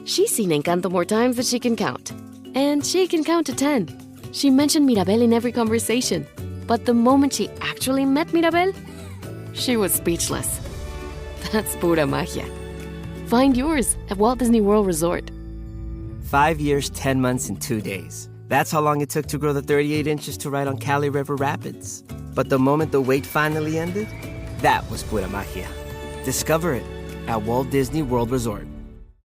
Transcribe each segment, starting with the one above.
She's seen Encanto more times than she can count. And she can count to 10. She mentioned Mirabel in every conversation. But the moment she actually met Mirabel, she was speechless. That's pura magia. Find yours at Walt Disney World Resort. 5 years, 10 months, and 2 days. That's how long it took to grow the 38 inches to ride on Cali River Rapids. But the moment the wait finally ended, that was pura magia. Discover it at Walt Disney World Resort.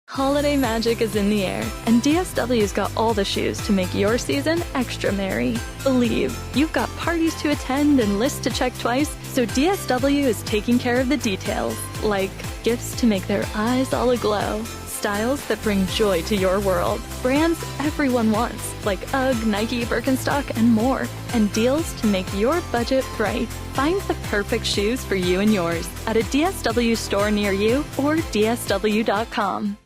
Holiday magic is in the air, and DSW's got all the shoes to make your season extra merry. Believe, you've got parties to attend and lists to check twice, so DSW is taking care of the details, like gifts to make their eyes all aglow, styles that bring joy to your world, brands everyone wants, like UGG, Nike, Birkenstock, and more, and deals to make your budget bright. Find the perfect shoes for you and yours at a DSW store near you or dsw.com.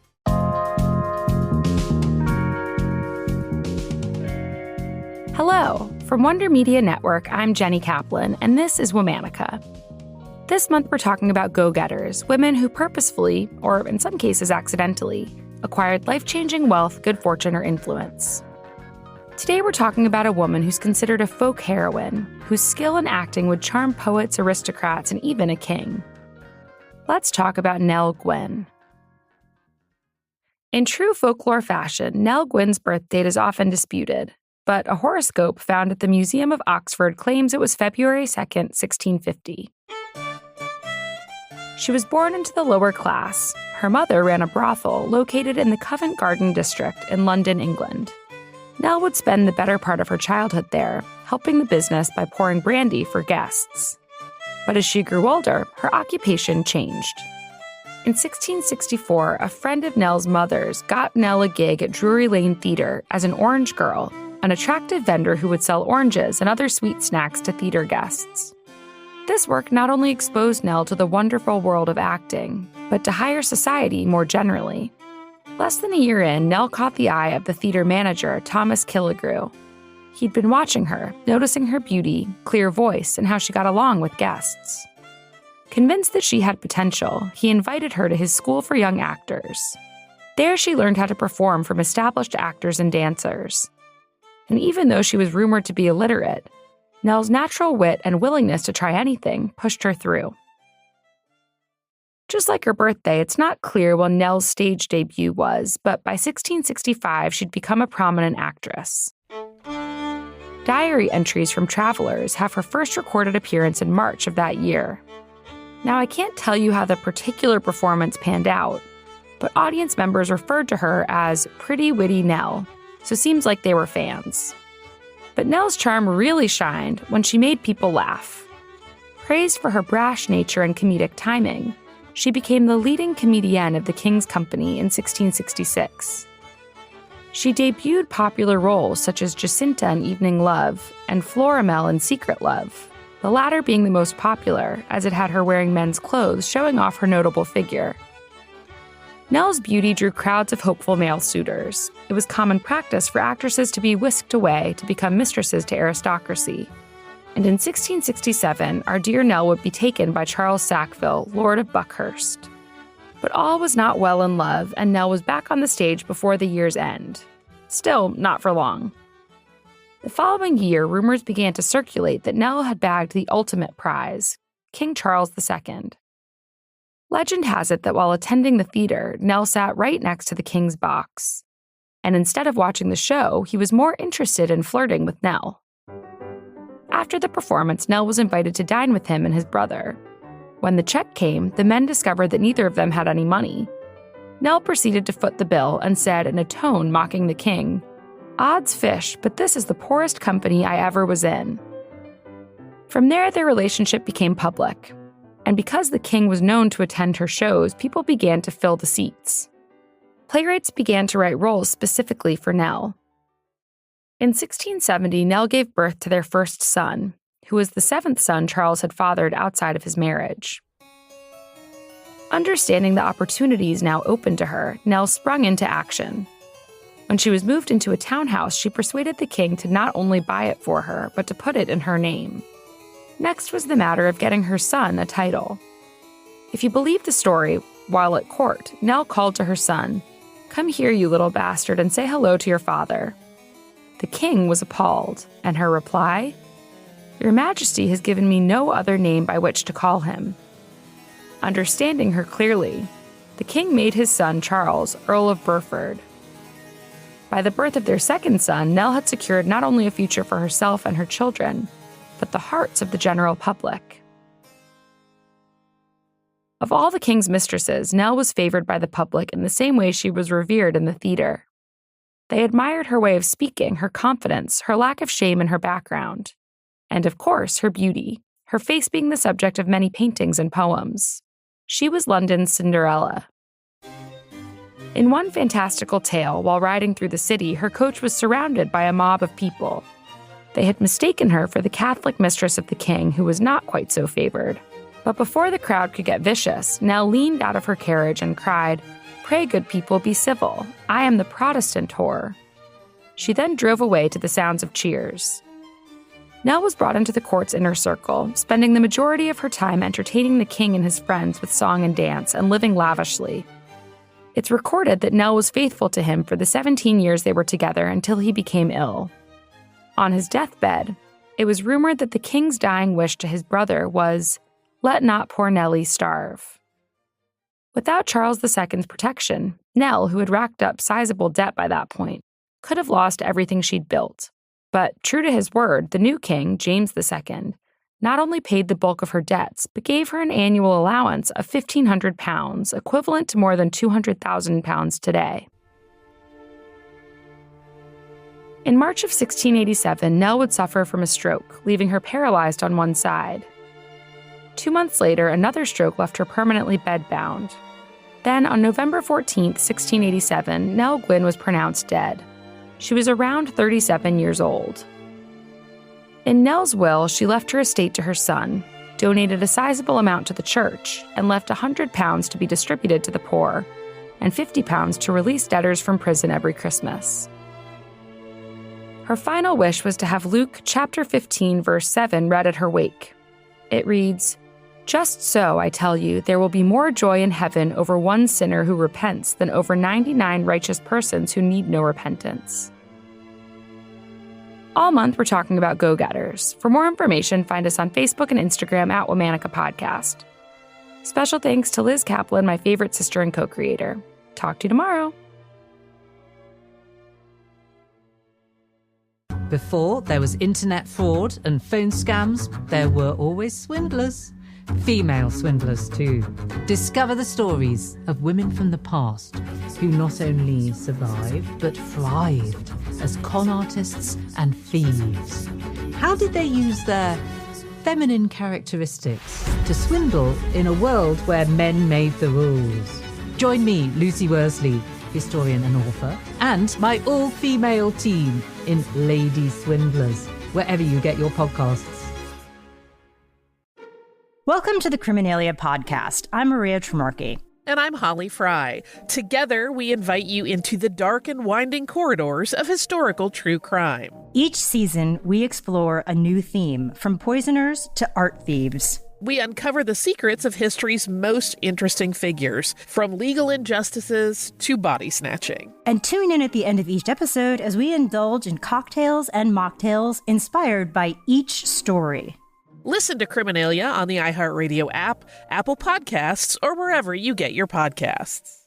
Hello! From Wonder Media Network, I'm Jenny Kaplan, and this is Womanica. This month we're talking about go-getters, women who purposefully, or in some cases accidentally, acquired life-changing wealth, good fortune, or influence. Today we're talking about a woman who's considered a folk heroine, whose skill in acting would charm poets, aristocrats, and even a king. Let's talk about Nell Gwyn. In true folklore fashion, Nell Gwyn's birth date is often disputed, but a horoscope found at the Museum of Oxford claims it was February 2nd, 1650. She was born into the lower class. Her mother ran a brothel located in the Covent Garden district in London, England. Nell would spend the better part of her childhood there, helping the business by pouring brandy for guests. But as she grew older, her occupation changed. In 1664, a friend of Nell's mother's got Nell a gig at Drury Lane Theatre as an orange girl, an attractive vendor who would sell oranges and other sweet snacks to theater guests. This work not only exposed Nell to the wonderful world of acting, but to higher society more generally. Less than a year in, Nell caught the eye of the theater manager, Thomas Killigrew. He'd been watching her, noticing her beauty, clear voice, and how she got along with guests. Convinced that she had potential, he invited her to his school for young actors. There she learned how to perform from established actors and dancers. And even though she was rumored to be illiterate, Nell's natural wit and willingness to try anything pushed her through. Just like her birthday, it's not clear when Nell's stage debut was, but by 1665 she'd become a prominent actress. Diary entries from travelers have her first recorded appearance in March of that year. Now, I can't tell you how the particular performance panned out, but audience members referred to her as Pretty Witty Nell, so seems like they were fans. But Nell's charm really shined when she made people laugh. Praised for her brash nature and comedic timing, she became the leading comedienne of the King's Company in 1666. She debuted popular roles such as Jacinta in Evening Love and Florimel in Secret Love, the latter being the most popular as it had her wearing men's clothes showing off her notable figure. Nell's beauty drew crowds of hopeful male suitors. It was common practice for actresses to be whisked away to become mistresses to aristocracy. And in 1667, our dear Nell would be taken by Charles Sackville, Lord of Buckhurst. But all was not well in love, and Nell was back on the stage before the year's end. Still, not for long. The following year, rumors began to circulate that Nell had bagged the ultimate prize, King Charles II. Legend has it that while attending the theater, Nell sat right next to the king's box. And instead of watching the show, he was more interested in flirting with Nell. After the performance, Nell was invited to dine with him and his brother. When the check came, the men discovered that neither of them had any money. Nell proceeded to foot the bill and said in a tone mocking the king, "Odds fish, but this is the poorest company I ever was in." From there, their relationship became public. And because the king was known to attend her shows, people began to fill the seats. Playwrights began to write roles specifically for Nell. In 1670, Nell gave birth to their first son, who was the seventh son Charles had fathered outside of his marriage. Understanding the opportunities now open to her, Nell sprung into action. When she was moved into a townhouse, she persuaded the king to not only buy it for her, but to put it in her name. Next was the matter of getting her son a title. If you believe the story, while at court, Nell called to her son, "Come here, you little bastard, and say hello to your father." The king was appalled, and her reply, "Your Majesty has given me no other name by which to call him." Understanding her clearly, the king made his son Charles Earl of Burford. By the birth of their second son, Nell had secured not only a future for herself and her children, but the hearts of the general public. Of all the king's mistresses, Nell was favored by the public in the same way she was revered in the theater. They admired her way of speaking, her confidence, her lack of shame in her background, and of course, her beauty, her face being the subject of many paintings and poems. She was London's Cinderella. In one fantastical tale, while riding through the city, her coach was surrounded by a mob of people. They had mistaken her for the Catholic mistress of the king, who was not quite so favored. But before the crowd could get vicious, Nell leaned out of her carriage and cried, "Pray, good people, be civil. I am the Protestant whore." She then drove away to the sounds of cheers. Nell was brought into the court's inner circle, spending the majority of her time entertaining the king and his friends with song and dance and living lavishly. It's recorded that Nell was faithful to him for the 17 years they were together until he became ill. On his deathbed, it was rumored that the king's dying wish to his brother was, "Let not poor Nellie starve." Without Charles II's protection, Nell, who had racked up sizable debt by that point, could have lost everything she'd built. But true to his word, the new king, James II, not only paid the bulk of her debts, but gave her an annual allowance of £1,500, equivalent to more than £200,000 today. In March of 1687, Nell would suffer from a stroke, leaving her paralyzed on one side. 2 months later, another stroke left her permanently bedbound. Then, on November 14, 1687, Nell Gwyn was pronounced dead. She was around 37 years old. In Nell's will, she left her estate to her son, donated a sizable amount to the church, and left £100 to be distributed to the poor, and £50 to release debtors from prison every Christmas. Her final wish was to have Luke chapter 15, verse 7 read at her wake. It reads, "Just so, I tell you, there will be more joy in heaven over one sinner who repents than over 99 righteous persons who need no repentance." All month, we're talking about go-getters. For more information, find us on Facebook and Instagram at Womanica Podcast. Special thanks to Liz Kaplan, my favorite sister and co-creator. Talk to you tomorrow. Before there was internet fraud and phone scams, there were always swindlers. Female swindlers too. Discover the stories of women from the past who not only survived but thrived as con artists and thieves. How did they use their feminine characteristics to swindle in a world where men made the rules? Join me, Lucy Worsley, historian and author, and my all-female team in Lady Swindlers, wherever you get your podcasts. Welcome to the Criminalia podcast. I'm Maria Tremarchi. And I'm Holly Fry. Together, we invite you into the dark and winding corridors of historical true crime. Each season, we explore a new theme, from poisoners to art thieves. We uncover the secrets of history's most interesting figures, from legal injustices to body snatching. And tune in at the end of each episode as we indulge in cocktails and mocktails inspired by each story. Listen to Criminalia on the iHeartRadio app, Apple Podcasts, or wherever you get your podcasts.